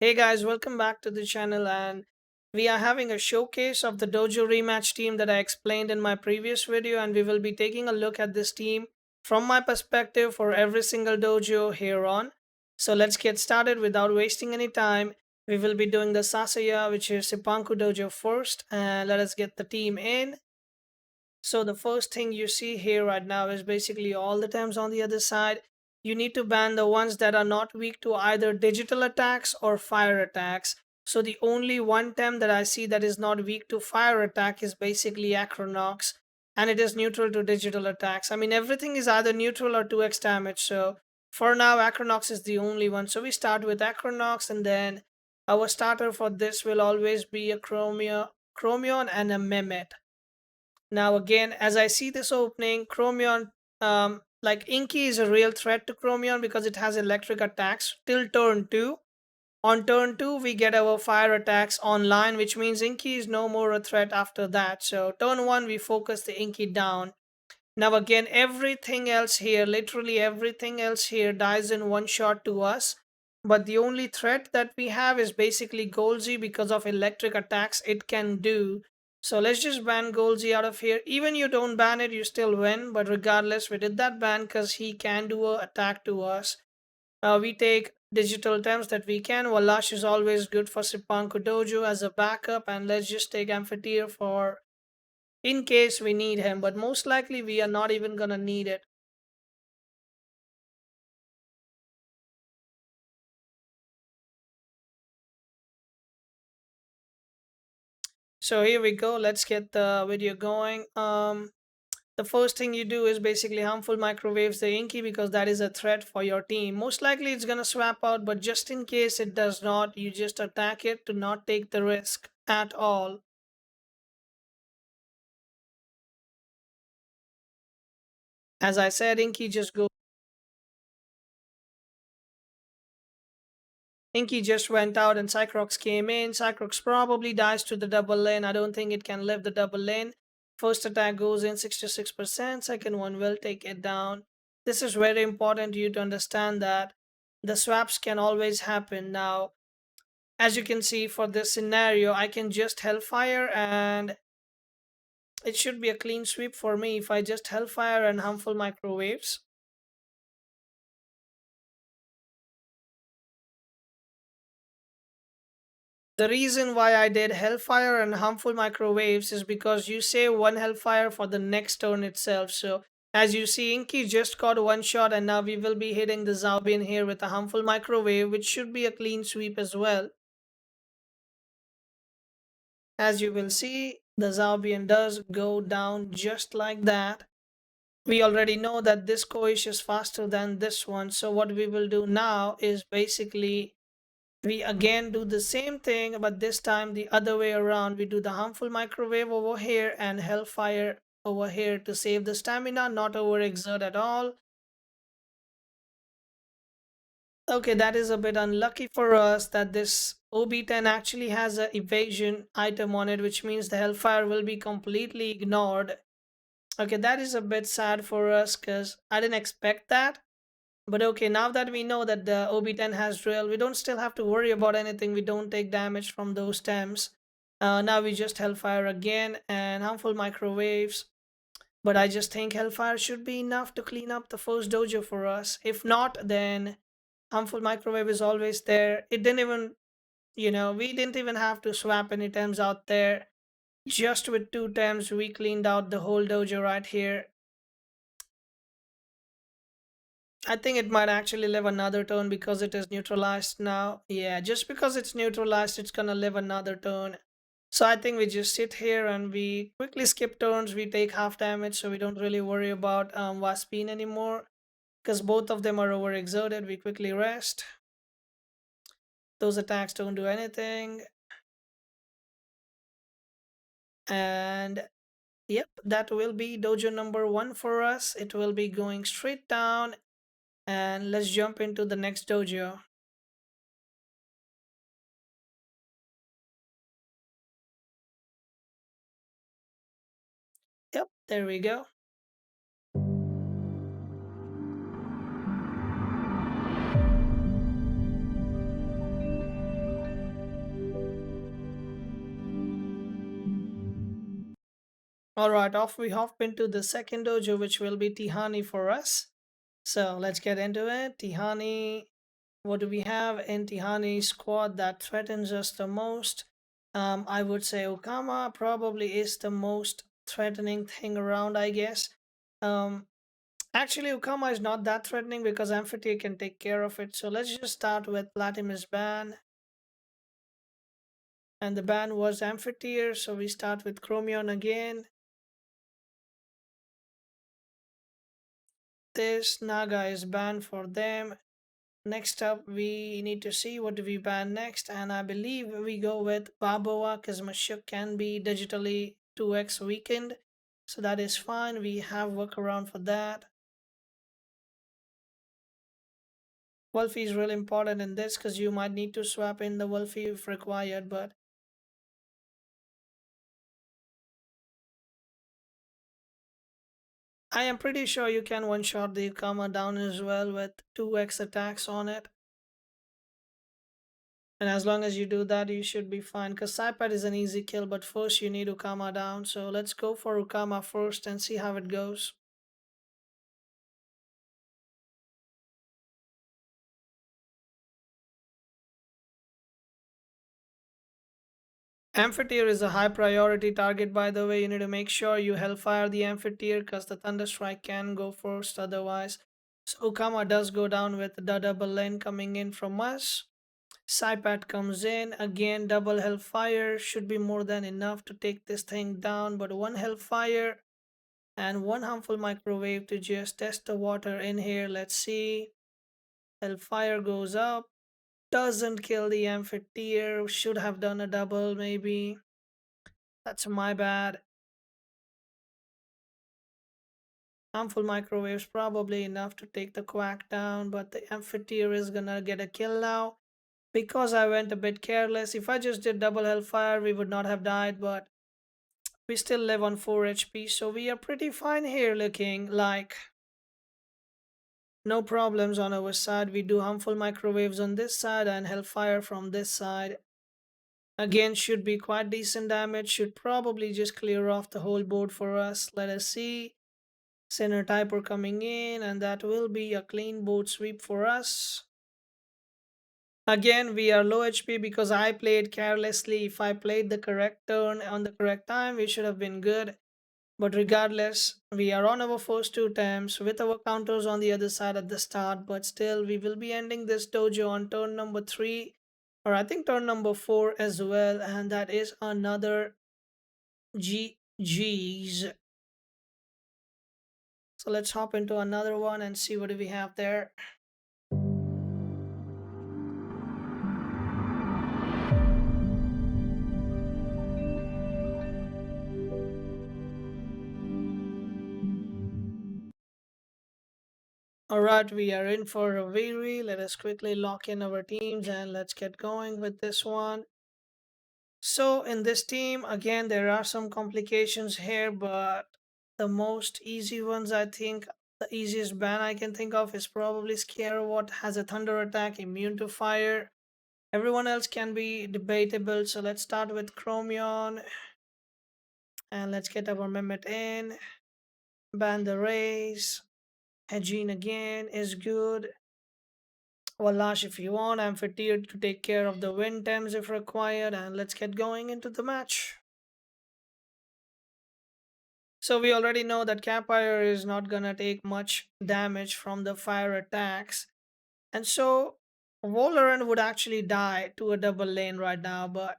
Hey guys, welcome back to the channel, and we are having a showcase of the Dojo Rematch team that I explained in my previous video, and we will be taking a look at this team from my perspective for every single dojo here on. So let's get started without wasting any time. We will be doing the Sasaya, which is Cipanku Dojo first, and let us get the team in. So the first thing you see here right now is basically all the terms on the other side. You need to ban the ones that are not weak to either digital attacks or fire attacks. So the only one term that I see that is not weak to fire attack is basically Acronox, and it is neutral to digital attacks. I mean, everything is either neutral or 2x damage. So for now, Acronox is the only one. So we start with Acronox, and then our starter for this will always be a Chromion and a Mehmet. Now again, as I see this opening, Chromion, like Inky is a real threat to Chromion because it has electric attacks till turn 2. On turn 2, we get our fire attacks online, which means Inky is no more a threat after that. So turn 1, we focus the Inky down. Now again, everything else here, literally everything else here dies in one shot to us. But the only threat that we have is basically Golzi because of electric attacks it can do. So let's just ban Golzi out of here. Even you don't ban it, you still win. But regardless, we did that ban because he can do a attack to us. We take digital temps that we can. Walash is always good for Cipanku Dojo as a backup. And let's just take Amphitheater for in case we need him, but most likely we are not even gonna need it. So here we go. Let's get the video going. The first thing you do is basically harmful microwaves the Inky because that is a threat for your team. Most likely it's gonna swap out, but just in case it does not, you just attack it to not take the risk at all. As I said, Inky just go. Inky just went out and Cycrox came in. Cycrox probably dies to the double lane. I don't think it can live the double lane. First attack goes in 66%. Second one will take it down. This is very important you to understand that the swaps can always happen. Now, as you can see for this scenario, I can just Hellfire and it should be a clean sweep for me if I just Hellfire and harmful microwaves. The reason why I did Hellfire and harmful microwaves is because you save one Hellfire for the next turn itself. So as you see, Inky just got one shot and now we will be hitting the Zaubin here with a harmful microwave, which should be a clean sweep as well. As you will see, the Zaubin does go down just like that. We already know that this Koish is faster than this one. So what we will do now is basically we again do the same thing, but this time the other way around. We do the harmful microwave over here and hellfire over here to save the stamina, not overexert at all. Okay, that is a bit unlucky for us that this OB10 actually has an evasion item on it, which means the hellfire will be completely ignored. Okay, that is a bit sad for us because I didn't expect that. But okay, now that we know that the OB10 has drill, we don't still have to worry about anything. We don't take damage from those stems. Now we just Hellfire again and harmful microwaves. But I just think Hellfire should be enough to clean up the first dojo for us. If not, then harmful microwave is always there. It didn't even, we didn't even have to swap any tems out there. Just with two tems, we cleaned out the whole dojo right here. I think it might actually live another turn because it is neutralized now. Yeah, just because it's neutralized, it's gonna live another turn. So I think we just sit here and we quickly skip turns. We take half damage, so we don't really worry about Waspin anymore. Because both of them are overexerted, we quickly rest. Those attacks don't do anything. And yep, that will be dojo number 1 for us. It will be going straight down. And let's jump into the next dojo. Yep, there we go. Alright, off we hop into the second dojo, which will be Tihani for us. So let's get into it. Tihani, what do we have in Tihani squad that threatens us the most? I would say Okama probably is the most threatening thing around, I guess. Um, Actually, Okama is not that threatening because Amphitheater can take care of it. So let's just start with Latimer's ban. And the ban was Amphitheater, so we start with Chromion again. This Naga is banned for them. Next up, we need to see what do we ban next, and I believe we go with Baboa because Mashuk can be digitally 2x weakened, so that is fine. We have workaround for that. Wolfie is really important in this because you might need to swap in the Wolfie if required, but I am pretty sure you can one-shot the Kama down as well with 2x attacks on it. And as long as you do that, you should be fine. Because Saipat is an easy kill, but first you need Ukama down. So let's go for Ukama first and see how it goes. Amphitheater is a high priority target, by the way. You need to make sure you Hellfire the Amphitheater because the Thunderstrike can go first otherwise. So Ukama does go down with the double lane coming in from us. Saipat comes in, again double Hellfire, should be more than enough to take this thing down, but one Hellfire and one harmful microwave to just test the water in here. Let's see. Hellfire goes up, doesn't kill the Amphitheater, should have done a double maybe. That's my bad. Harmful microwaves probably enough to take the quack down, but the Amphitheater is gonna get a kill now. Because I went a bit careless. If I just did double Hellfire, we would not have died, but we still live on 4 HP, so we are pretty fine here looking like no problems on our side. We do harmful microwaves on this side and Hellfire from this side. Again, should be quite decent damage. Should probably just clear off the whole board for us. Let us see. Center Typer coming in, and that will be a clean board sweep for us. Again, we are low HP because I played carelessly. If I played the correct turn on the correct time, we should have been good. But regardless, we are on our first two attempts with our counters on the other side at the start. But still, we will be ending this dojo on turn number 3, or I think turn number 4 as well. And that is another GG's. So let's hop into another one and see what do we have there. Alright, we are in for a very. Let us quickly lock in our teams and let's get going with this one. So in this team, again, there are some complications here, but the most easy ones, I think, the easiest ban I can think of is probably Scare what has a thunder attack, immune to fire. Everyone else can be debatable, so let's start with Chromion and let's get our Mehmet in. Ban the rays. Hedgine again is good. Wallash if you want. I'm fatigued to take care of the wind temps if required, and let's get going into the match. So we already know that Campfire is not gonna take much damage from the fire attacks. And so Valorant would actually die to a double lane right now, but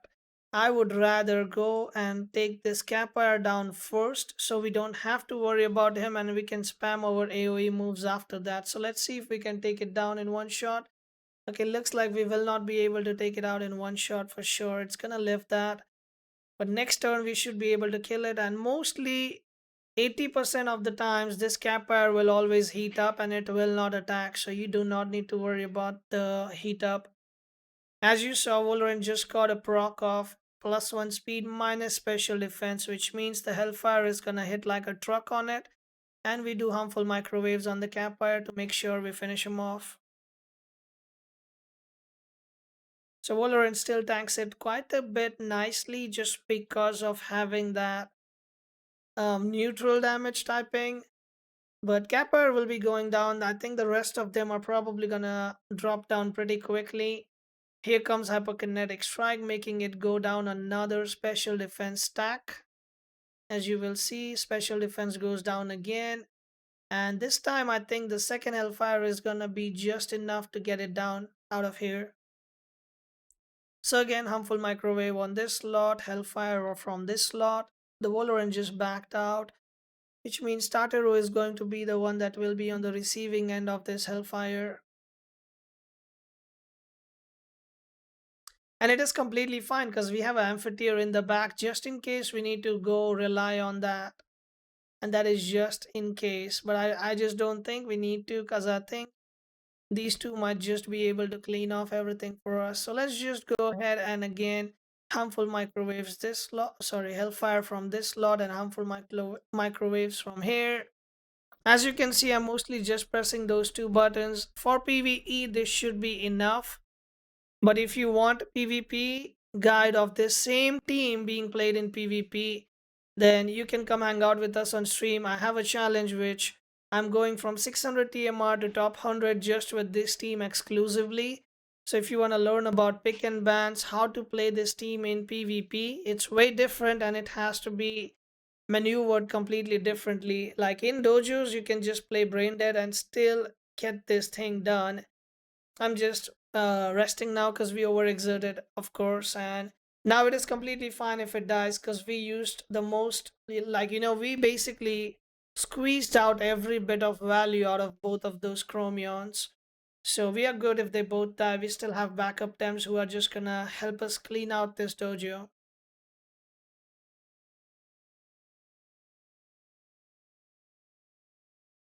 I would rather go and take this Campfire down first so we don't have to worry about him and we can spam our AoE moves after that. So let's see if we can take it down in one shot. Okay, looks like we will not be able to take it out in one shot for sure. It's gonna live that. But next turn we should be able to kill it, and mostly 80% of the times this campfire will always heat up and it will not attack, so you do not need to worry about the heat up. As you saw, Wolverine just got a proc of +1 speed minus special defense, which means the Hellfire is gonna hit like a truck on it, and we do harmful microwaves on the campfire to make sure we finish him off. So Wolverine still tanks it quite a bit nicely just because of having that neutral damage typing. But Kappa will be going down. I think the rest of them are probably gonna drop down pretty quickly. Here comes Hyperkinetic Strike, making it go down another special defense stack. As you will see, special defense goes down again. And this time, I think the second Hellfire is gonna be just enough to get it down out of here. So again, harmful microwave on this slot, Hellfire from this slot. The Valorant just backed out, which means Tartaro is going to be the one that will be on the receiving end of this Hellfire. And it is completely fine because we have an amphitheater in the back just in case we need to go rely on that. And that is just in case. But I just don't think we need to because I think these two might just be able to clean off everything for us. So let's just go ahead and again harmful microwaves this slot. Sorry, Hellfire from this slot and harmful microwaves from here. As you can see, I'm mostly just pressing those two buttons. For PvE, this should be enough. But if you want PvP guide of this same team being played in PvP, then you can come hang out with us on stream. I have a challenge which I'm going from 600 TMR to top 100 just with this team exclusively. So if you want to learn about pick and bans, how to play this team in PvP, it's way different and it has to be maneuvered completely differently. Like in dojos, you can just play brain dead and still get this thing done. I'm just resting now because we overexerted, of course, and now it is completely fine if it dies because we used the most, like, we basically squeezed out every bit of value out of both of those chromions. So we are good if they both die. We still have backup temps who are just gonna help us clean out this dojo.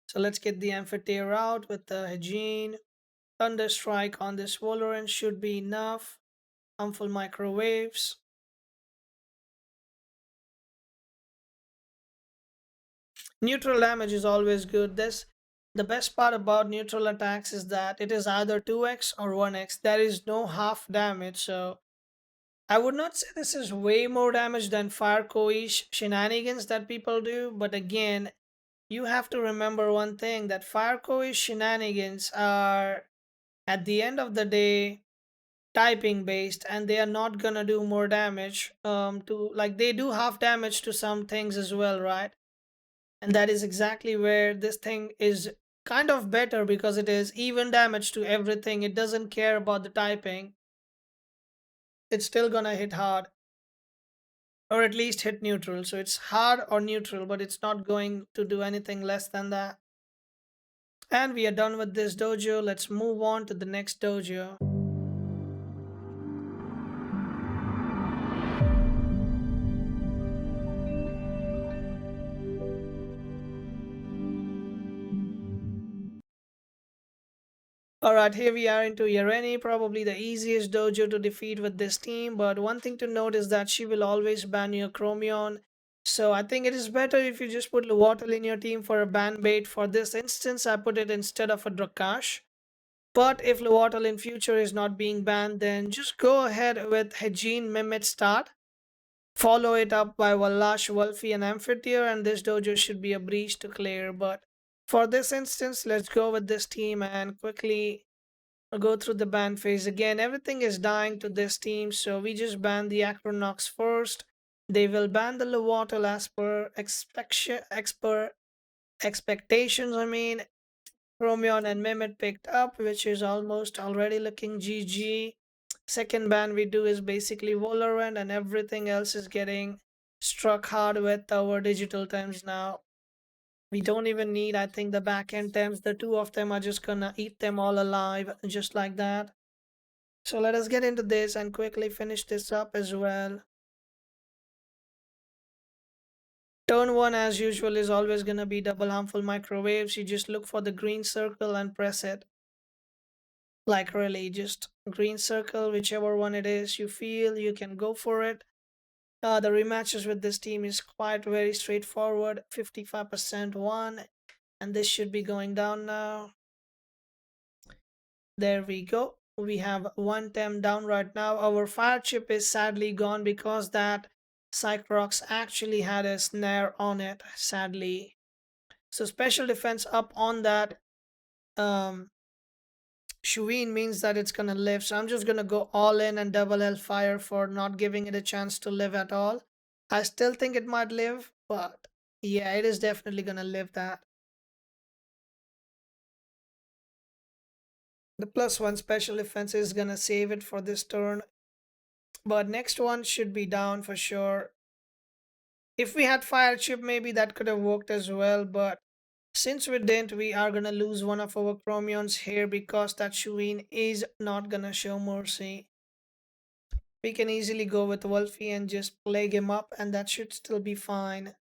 So let's get the amphitheater out with the Hejin. Thunder Strike on this Valorant should be enough. Harmful microwaves. Neutral damage is always good. The best part about neutral attacks is that it is either 2x or 1x. There is no half damage, so I would not say this is way more damage than fire coish shenanigans that people do, but again, you have to remember one thing, that fire coish shenanigans are at the end of the day typing based and they are not gonna do more damage to, like, they do half damage to some things as well, right? And that is exactly where this thing is kind of better because it is even damage to everything. It doesn't care about the typing. It's still gonna hit hard, or at least hit neutral. So it's hard or neutral, but it's not going to do anything less than that. And we are done with this dojo. Let's move on to the next dojo. Alright, here we are into Irene, probably the easiest dojo to defeat with this team, but one thing to note is that she will always ban your Chromion. So I think it is better if you just put Luwatel in your team for a ban bait. For this instance, I put it instead of a Drakash. But if Luwatel in future is not being banned, then just go ahead with Hejin Mimit start. Follow it up by Wallash, Wolfie, and Amphitheater, and this dojo should be a breach to clear. But for this instance, let's go with this team and quickly go through the ban phase. Again, everything is dying to this team, so we just ban the Acronox first. They will ban the Luwatel as per expectations. Chromion and Mimit picked up, which is almost already looking GG. Second ban we do is basically Valorant, and everything else is getting struck hard with our digital times now. We don't even need, I think, the back end temps. The two of them are just gonna eat them all alive, just like that. So let us get into this and quickly finish this up as well. Turn 1, as usual, is always gonna be double harmful microwaves. You just look for the green circle and press it. Like really, just green circle, whichever one it is you feel, you can go for it. The rematches with this team is quite very straightforward. 55% one, and this should be going down now. There we go. We have one tem down right now. Our fire chip is sadly gone because that Cycrox actually had a snare on it, sadly. So special defense up on that um, Shuin means that it's gonna live. So I'm just gonna go all in and double Hellfire for not giving it a chance to live at all. I still think it might live, but yeah, it is definitely gonna live that. The +1 special defense is gonna save it for this turn, but next one should be down for sure. If we had Fire Chip, maybe that could have worked as well, but since we didn't, we are gonna lose one of our Chromions here because that Shuin is not gonna show mercy. We can easily go with Wolfie and just plague him up, and that should still be fine.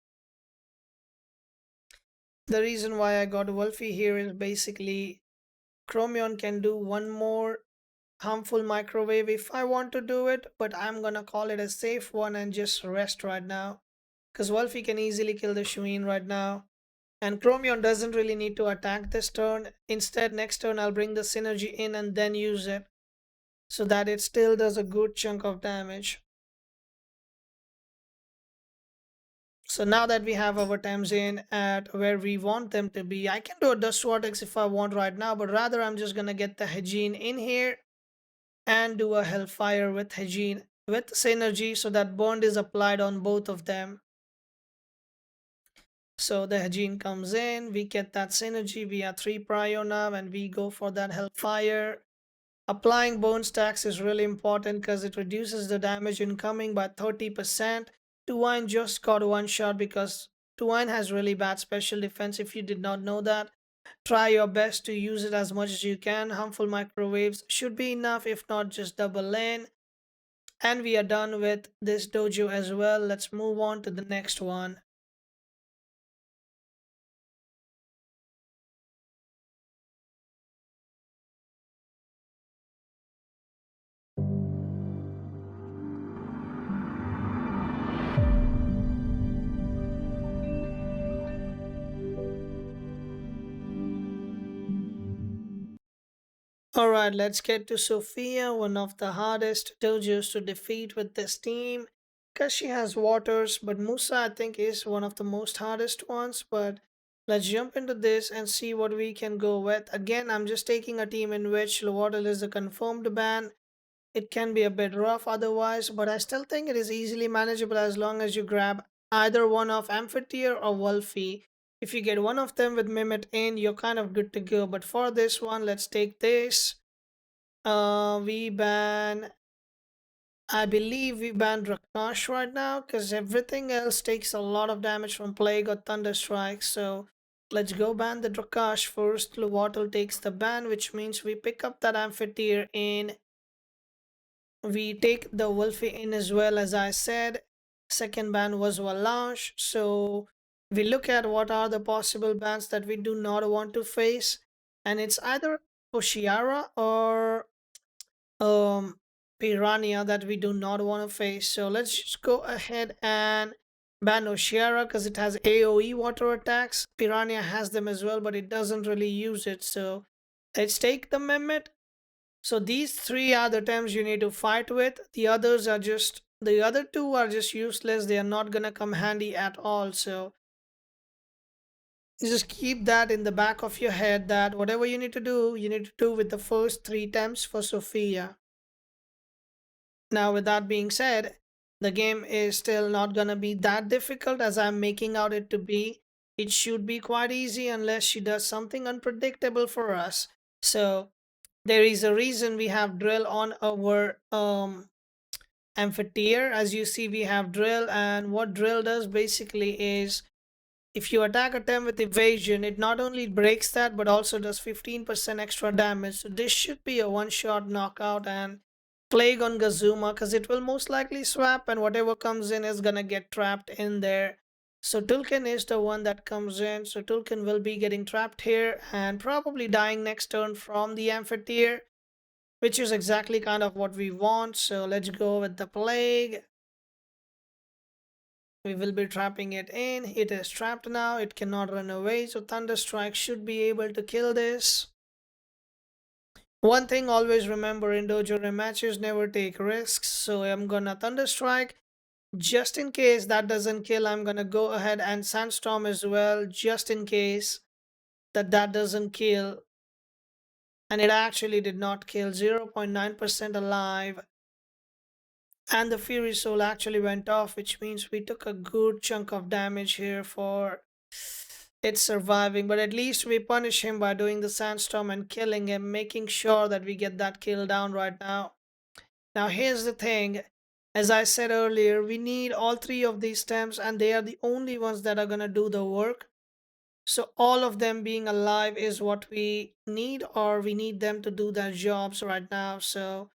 The reason why I got Wolfie here is basically Chromion can do one more harmful microwave if I want to do it, but I'm gonna call it a safe one and just rest right now. Because Wolfie can easily kill the Shuin right now. And Chromion doesn't really need to attack this turn. Instead, next turn I'll bring the synergy in and then use it so that it still does a good chunk of damage. So now that we have our Tamsin at where we want them to be, I can do a Dust Vortex if I want right now, but rather I'm just gonna get the Hejin in here and do a Hellfire with Hejin with Synergy so that bond is applied on both of them. So the Hejin comes in, we get that Synergy, we are 3 prio now and we go for that Hellfire. Applying bone stacks is really important because it reduces the damage incoming by 30%. Tuine just got one shot because Tuine has really bad special defense. If you did not know that, try your best to use it as much as you can. Harmful microwaves should be enough, if not just double in. And we are done with this dojo as well. Let's move on to the next one. Alright, let's get to Sophia, one of the hardest dojos to defeat with this team. Because she has waters, but Musa I think is one of the most hardest ones. But let's jump into this and see what we can go with. Again, I'm just taking a team in which water is a confirmed ban. It can be a bit rough otherwise, but I still think it is easily manageable as long as you grab either one of Amphitheater or Wolfie. If you get one of them with Mimit in, you're kind of good to go. But for this one, let's take this. We ban. I believe we ban Rakash right now because everything else takes a lot of damage from Plague or Thunderstrike. So let's go ban the Drakash first. Luwatel takes the ban, which means we pick up that Amphitheater in. We take the Wolfie in as well, as I said. Second ban was Valanche. So we look at what are the possible bans that we do not want to face. And it's either Oshiara or Piranha that we do not want to face. So let's just go ahead and ban Oshiara because it has AoE water attacks. Piranha has them as well, but it doesn't really use it. So let's take the Mehmet. So these three are the terms you need to fight with. The others are just, the other two are just useless. They are not gonna come handy at all. So just keep that in the back of your head that whatever you need to do with the first three attempts for Sophia. Now, with that being said, the game is still not gonna be that difficult as I'm making out it to be. It should be quite easy unless she does something unpredictable for us. So there is a reason we have drill on our amphitheater. As you see, we have drill, and what drill does basically is if you attack a tem with evasion, it not only breaks that but also does 15% extra damage. So this should be a one-shot knockout and plague on Gazuma because it will most likely swap and whatever comes in is gonna get trapped in there. So Tulkin is the one that comes in. So Tulkin will be getting trapped here and probably dying next turn from the amphitheater, which is exactly kind of what we want. So let's go with the plague. We will be trapping it in. It is trapped now. It cannot run away. So Thunderstrike should be able to kill this. One thing always remember in Dojo Rematches, never take risks. So I'm gonna Thunderstrike. Just in case that doesn't kill, I'm gonna go ahead and Sandstorm as well, just in case that doesn't kill. And it actually did not kill, 0.9% alive. And the Fury Soul actually went off, which means we took a good chunk of damage here for it surviving. But at least we punish him by doing the Sandstorm and killing him, making sure that we get that kill down right now. Now here's the thing. As I said earlier, we need all three of these stems, and they are the only ones that are gonna do the work. So all of them being alive is what we need, or we need them to do their jobs right now. So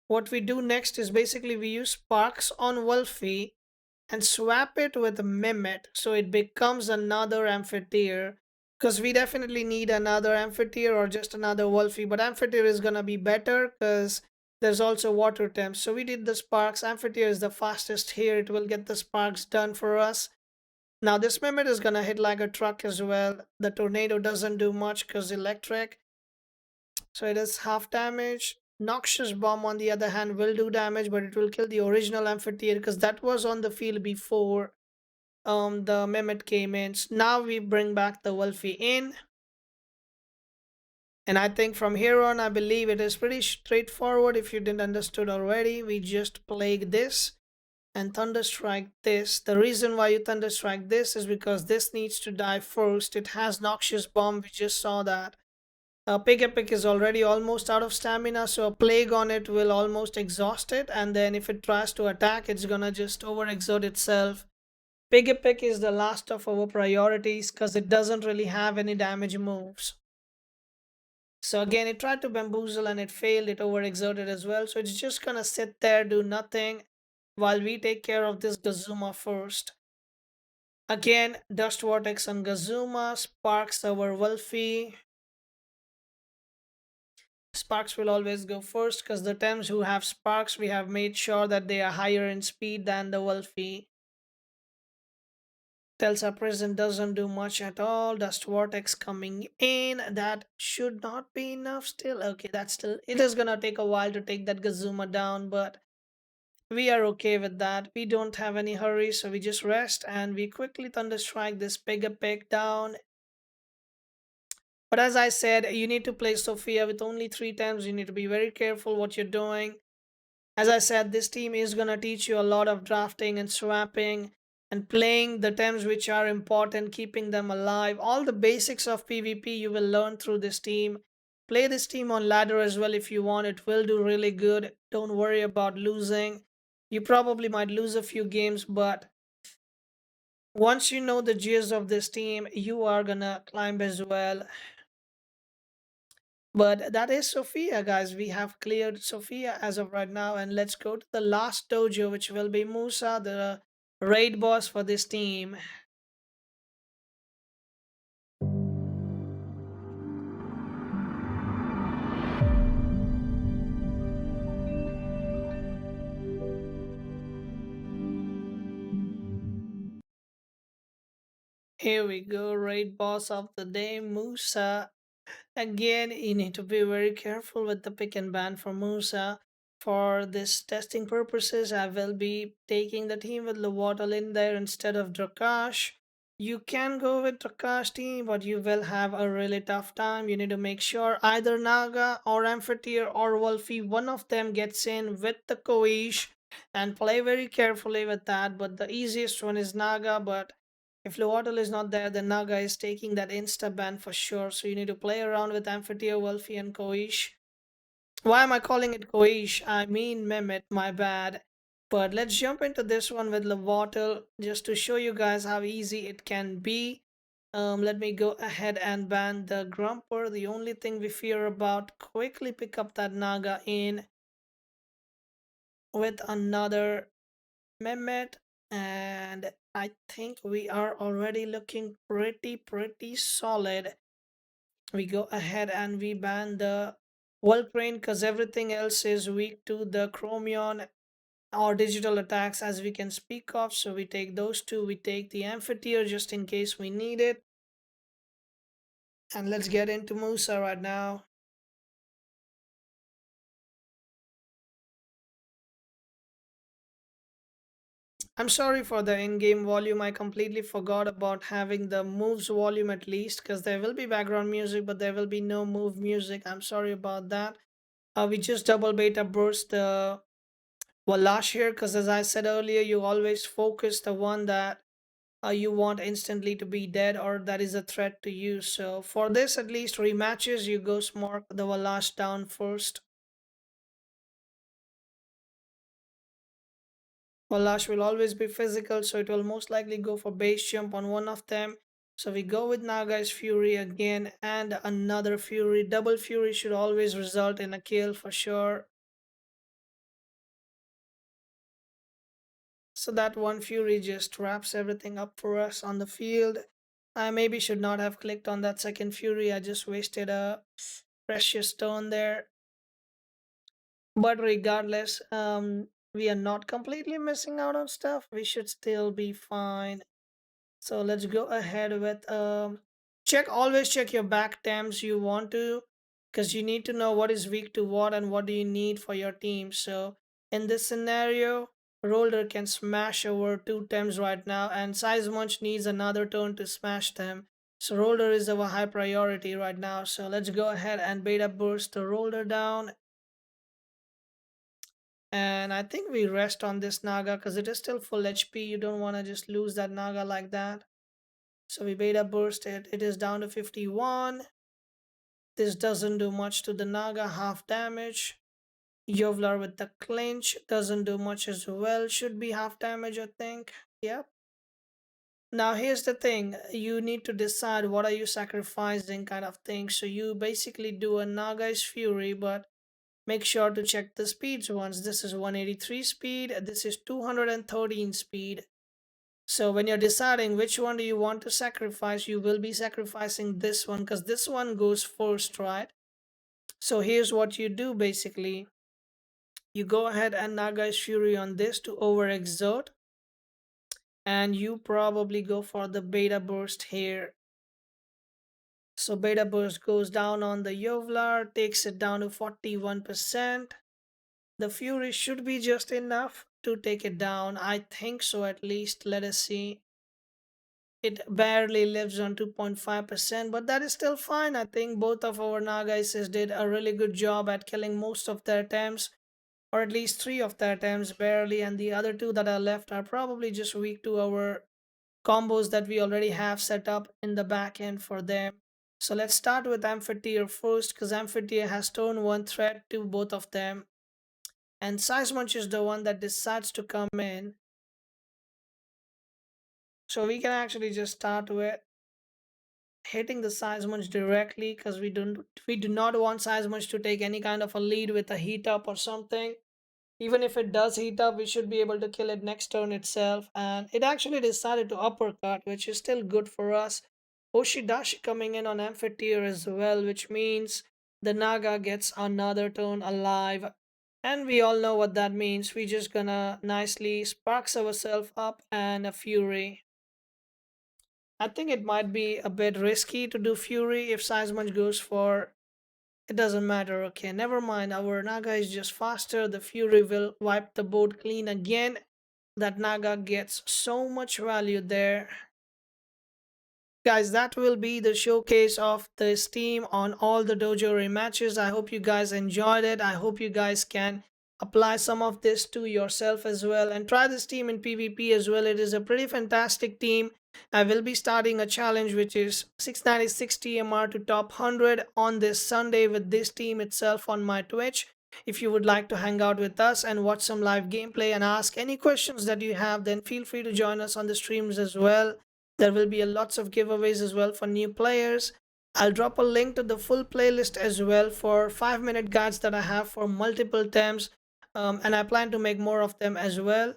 what we do next is basically we use Sparks on Wolfie and swap it with Mimit, so it becomes another Amphitheater. Because we definitely need another Amphitheater or just another Wolfie, but Amphitheater is gonna be better because there's also water temps. So we did the Sparks. Amphitheater is the fastest here, it will get the Sparks done for us. Now this Mimit is gonna hit like a truck as well. The Tornado doesn't do much because electric, so it is half damage. Noxious Bomb on the other hand will do damage, but it will kill the original Amphitheater because that was on the field before the Mimit came in. So now we bring back the Wolfie in. And I think from here on, I believe it is pretty straightforward. If you didn't understood already, we just plague this and Thunderstrike this. The reason why you Thunderstrike this is because this needs to die first. It has Noxious Bomb, we just saw that. Pick is already almost out of stamina, so a plague on it will almost exhaust it, and then if it tries to attack, it's gonna just overexert itself. Pick is the last of our priorities because it doesn't really have any damage moves. So again, it tried to bamboozle and it failed, it overexerted as well, so it's just gonna sit there, do nothing, while we take care of this Gazuma first. Again, Dust Vortex on Gazuma, Sparks our Wolfie. Sparks will always go first because the Thames who have Sparks, we have made sure that they are higher in speed than the Wolfie. Telsa Prison doesn't do much at all. Dust Vortex coming in. That should not be enough still. Okay, that's still... It is gonna take a while to take that Gazuma down, but we are okay with that. We don't have any hurry, so we just rest and we quickly Thunderstrike this Pig down. But as I said, you need to play Sophia with only 3 times. You need to be very careful what you're doing. As I said, this team is going to teach you a lot of drafting and swapping and playing the teams which are important, keeping them alive. All the basics of PvP you will learn through this team. Play this team on ladder as well if you want. It will do really good. Don't worry about losing. You probably might lose a few games, but once you know the gears of this team, you are gonna climb as well. But that is Sophia, guys. We have cleared Sophia as of right now. And let's go to the last dojo, which will be Musa, the raid boss for this team. Here we go, raid boss of the day, Musa. Again, you need to be very careful with the pick and ban for Musa. For this testing purposes, I will be taking the team with Lovato in there instead of Drakash. You can go with Drakash team, but you will have a really tough time. You need to make sure either Naga or Amphitheater or Wolfie, one of them gets in with the Koish and play very carefully with that. But the easiest one is Naga, but if Lovato is not there, then Naga is taking that insta ban for sure. So you need to play around with Amphitheater, Wolfie, and Koish. Why am I calling it Koish? I mean Mehmet, my bad. But let's jump into this one with Lovato just to show you guys how easy it can be. Let me go ahead and ban the Grumper. The only thing we fear about, quickly pick up that Naga in with another Mehmet, and I think we are already looking pretty solid. We go ahead and we ban the Volcrane because everything else is weak to the Chromion or digital attacks as we can speak of. So we take those two. We take the Amphitheater just in case we need it. And let's get into Musa right now. I'm sorry for the in-game volume. I completely forgot about having the moves volume at least, because there will be background music, but there will be no move music. I'm sorry about that. We just double beta burst the Walash here, because as I said earlier, you always focus the one that you want instantly to be dead or that is a threat to you. So for this, at least rematches, you go smart the Walash down first. Walash will always be physical, so it will most likely go for base jump on one of them. So we go with Naga's Fury again and another Fury. Double Fury should always result in a kill for sure. So that one Fury just wraps everything up for us on the field. I maybe should not have clicked on that second Fury. I just wasted a precious turn there. But regardless, we are not completely missing out on stuff. We should still be fine. So let's go ahead with always check your back tams you want to, because you need to know what is weak to what and what do you need for your team. So in this scenario, Roller can smash over two tams right now, and Size Munch needs another turn to smash them. So Roller is our high priority right now. So let's go ahead and beta burst the Roller down. And I think we rest on this Naga because it is still full HP. You don't want to just lose that Naga like that. So we beta burst it. It is down to 51. This doesn't do much to the Naga, half damage. Yovlar with the clinch doesn't do much as well. Should be half damage, I think. Yep. Now here's the thing. You need to decide what are you sacrificing kind of thing. So you basically do a Naga's Fury, but make sure to check the speeds once. This is 183 speed. This is 213 speed. So when you're deciding which one do you want to sacrifice, you will be sacrificing this one because this one goes first, right? So here's what you do basically. You go ahead and Naga's Fury on this to overexert. And you probably go for the beta burst here. So beta burst goes down on the Yovlar, takes it down to 41%. The Fury should be just enough to take it down. I think so at least. Let us see. It barely lives on 2.5%, but that is still fine. I think both of our Nagaises did a really good job at killing most of their attempts, or at least three of their attempts barely, and the other two that are left are probably just weak to our combos that we already have set up in the back end for them. So let's start with Amphitheater first, because Amphitheater has turned one threat to both of them. And Size Munch is the one that decides to come in. So we can actually just start with hitting the Size Munch directly, because we do not want Size Munch to take any kind of a lead with a heat up or something. Even if it does heat up, we should be able to kill it next turn itself. And it actually decided to uppercut, which is still good for us. Oshidashi coming in on Amphitheater as well, which means the Naga gets another turn alive. And we all know what that means. We just gonna nicely sparks ourselves up and a Fury. I think it might be a bit risky to do Fury if Size Munch goes for. It doesn't matter, okay, never mind. Our Naga is just faster. The Fury will wipe the board clean again. That Naga gets so much value there. Guys, that will be the showcase of this team on all the dojo rematches. I hope you guys enjoyed it. I hope you guys can apply some of this to yourself as well and try this team in PvP as well. It is a pretty fantastic team. I will be starting a challenge which is 696 TMR to top 100 on this Sunday with this team itself on my Twitch. If you would like to hang out with us and watch some live gameplay and ask any questions that you have, then feel free to join us on the streams as well. There will be a lots of giveaways as well for new players. I'll drop a link to the full playlist as well for 5-minute guides that I have for multiple teams, and I plan to make more of them as well.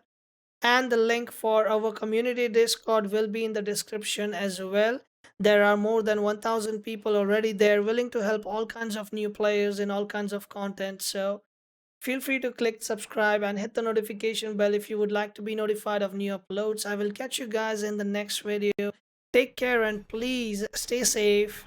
And the link for our community Discord will be in the description as well. There are more than 1,000 people already there willing to help all kinds of new players in all kinds of content. So feel free to click subscribe and hit the notification bell if you would like to be notified of new uploads. I will catch you guys in the next video. Take care and please stay safe.